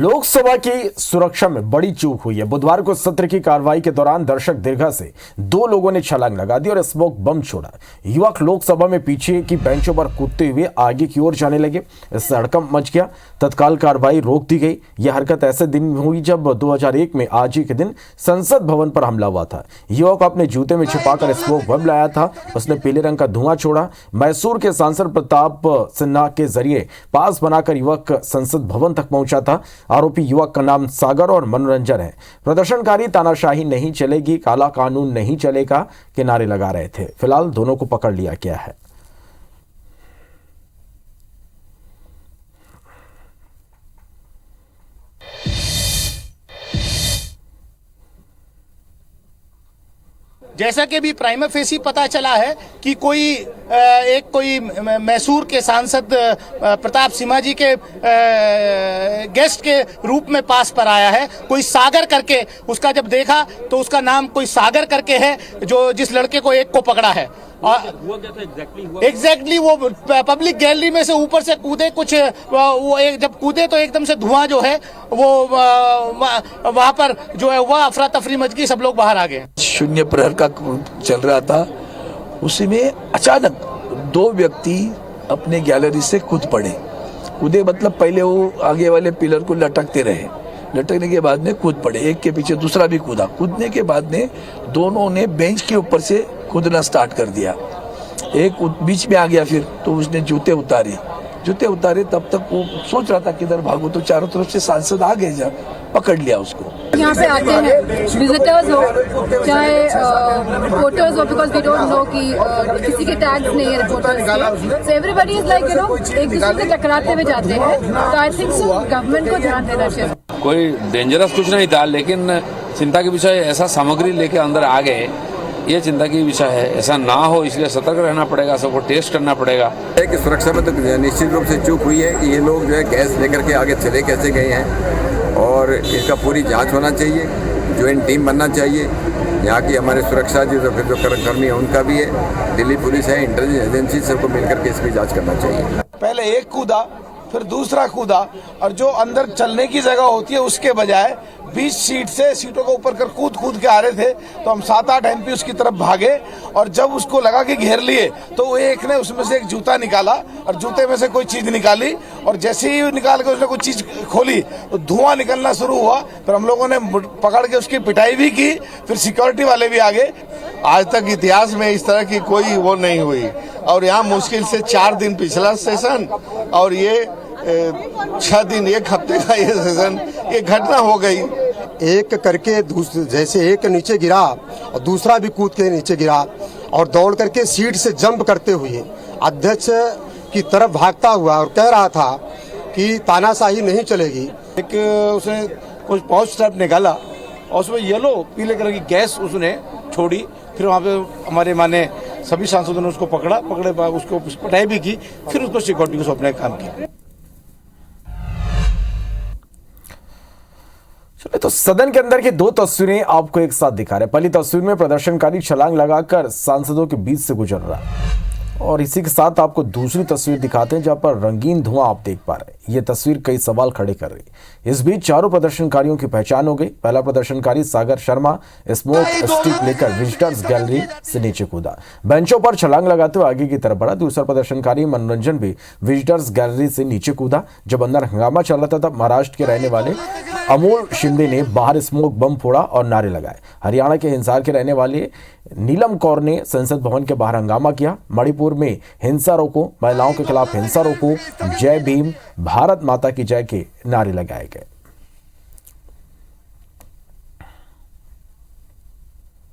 लोकसभा की सुरक्षा में बड़ी चूक हुई है। बुधवार को सत्र की कार्रवाई के दौरान दर्शक दीर्घा से दो लोगों ने छलांग लगा दी और स्मोक बम छोड़ा। युवक लोकसभा में पीछे की बेंचों पर कूदते हुए आगे की ओर जाने लगे। इससे हड़कंप मच गया। तत्काल कार्रवाई रोक दी गई। यह हरकत ऐसे दिन हुई जब 2001 में आज ही के दिन संसद भवन पर हमला हुआ था। युवक अपने जूते में छिपाकर स्मोक बम लाया था। उसने पीले रंग का धुआं छोड़ा। मैसूर के सांसद प्रताप सिन्हा के जरिए पास बनाकर युवक संसद भवन तक पहुंचा था। आरोपी युवक का नाम सागर और मनोरंजन है। प्रदर्शनकारी तानाशाही नहीं चलेगी, काला कानून नहीं चलेगा के नारे लगा रहे थे। फिलहाल दोनों को पकड़ लिया गया है। जैसा कि भी प्राइमा फेसी पता चला है कि कोई मैसूर के सांसद प्रताप सिन्हा जी के गेस्ट के रूप में पास पर आया है। कोई सागर करके, उसका जब देखा तो उसका नाम कोई सागर करके है, जो जिस लड़के को एक को पकड़ा है। हुआ क्या था एग्जैक्टली वो पब्लिक गैलरी में से ऊपर से कूदे। कुछ वो जब कूदे तो एकदम से धुआं जो है वो वहां पर जो है वह अफरा तफरी मच गई। सब लोग बाहर आ गए। शून्य प्रहर का चल रहा था, उसी में अचानक दो व्यक्ति अपने गैलरी से कूद पड़े। कूदे मतलब पहले वो आगे वाले पिलर को लटकते रहे, लटकने के बाद में कूद पड़े। एक के पीछे दूसरा भी कूदा। कूदने के बाद में दोनों ने बेंच के ऊपर से कूदना स्टार्ट कर दिया। एक बीच में आ गया, फिर तो उसने जूते उतारे। तब तक वो सोच रहा था किधर भागो, तो चारों तरफ से सांसद आ गए, जब पकड़ लिया उसको। यहाँ पे आते हैं विजिटर्स हो चाहे रिपोर्टर्स हो, बिकॉज वी डोंट नो कि किसी के टैग्स नहीं है रिपोर्टर्स के। सो एवरीबडी इज लाइक एक दूसरे से टकराते हुए जाते हैं। तो आई थिंक सो गवर्नमेंट को ध्यान देना चाहिए। कोई डेंजरस कुछ नहीं था, लेकिन चिंता के विषय ऐसा सामग्री लेके अंदर आ गए, ये चिंता की विषय है। ऐसा ना हो इसलिए सतर्क रहना पड़ेगा, सबको टेस्ट करना पड़ेगा। कि सुरक्षा में तो निश्चित रूप से चूक हुई है। ये लोग जो है गैस लेकर के आगे चले कैसे गए हैं, और इसका पूरी जांच होना चाहिए। ज्वाइंट टीम बनना चाहिए। यहाँ की हमारे सुरक्षा जो कर्मी है उनका भी है, दिल्ली पुलिस है, इंटेलिजेंस एजेंसी, सबको मिलकर के इसकी जाँच करना चाहिए। पहले एक कूदा, फिर दूसरा कूदा, और जो अंदर चलने की जगह होती है उसके बजाय 20 सीटों को ऊपर कर कूद के आ रहे थे। तो हम 7-8 एमपी उसकी तरफ भागे, और जब उसको लगा कि घेर लिए तो वो एक ने उसमें से एक जूता निकाला और जूते में से कोई चीज निकाली, और जैसे ही निकाल के उसने कोई चीज खोली तो धुआं निकलना शुरू हुआ। फिर हम लोगों ने पकड़ के उसकी पिटाई भी की। फिर सिक्योरिटी वाले भी आ गए। आज तक इतिहास में इस तरह की कोई वो नहीं हुई, और यहाँ मुश्किल से 4 दिन पिछला सेशन और ये 6 दिन, एक हफ्ते का ये सेशन, ये घटना हो गई। एक करके जैसे एक नीचे गिरा और दूसरा भी कूद के नीचे गिरा, और दौड़ करके सीट से जंप करते हुए अध्यक्ष की तरफ भागता हुआ और कह रहा था कि तानाशाही नहीं चलेगी। एक उसने कुछ पाउच टाइप निकाला और उसमें येलो पीले कलर की गैस उसने छोड़ी। फिर वहाँ पे हमारे माने सभी सांसदों ने उसको पकड़े उसको पिटाई भी की। फिर उसको सिक्योरिटी को सौंपने का काम किया। चलिए, तो सदन के अंदर की दो तस्वीरें आपको एक साथ दिखा रहे हैं। पहली तस्वीर में प्रदर्शनकारी छलांग लगाकर सांसदों के बीच से गुजर रहा है, और इसी के साथ आपको दूसरी तस्वीर दिखाते हैं जहां पर रंगीन धुआं आप देख पा रहे हैं। यह तस्वीर कई सवाल खड़े कर रही है। इस बीच चारों प्रदर्शनकारियों की पहचान हो गई। पहला प्रदर्शनकारी सागर शर्मा स्मोक स्टिक लेकर विजिटर्स गैलरी से नीचे कूदा, बेंचों पर छलांग लगाते हुए आगे की तरफ बढ़ा। दूसरा प्रदर्शनकारी मनोरंजन भी विजिटर्स गैलरी से नीचे कूदा। जब अंदर हंगामा चल रहा था तब महाराष्ट्र के रहने वाले अमोल शिंदे ने बाहर स्मोक बम फोड़ा और नारे लगाए। हरियाणा के हिसार के रहने वाले नीलम कौर ने संसद भवन के बाहर हंगामा किया। मणिपुर में हिंसा रोको, महिलाओं के खिलाफ हिंसा रोको, जय भीम, भारत माता की जय के नारे लगाए गए।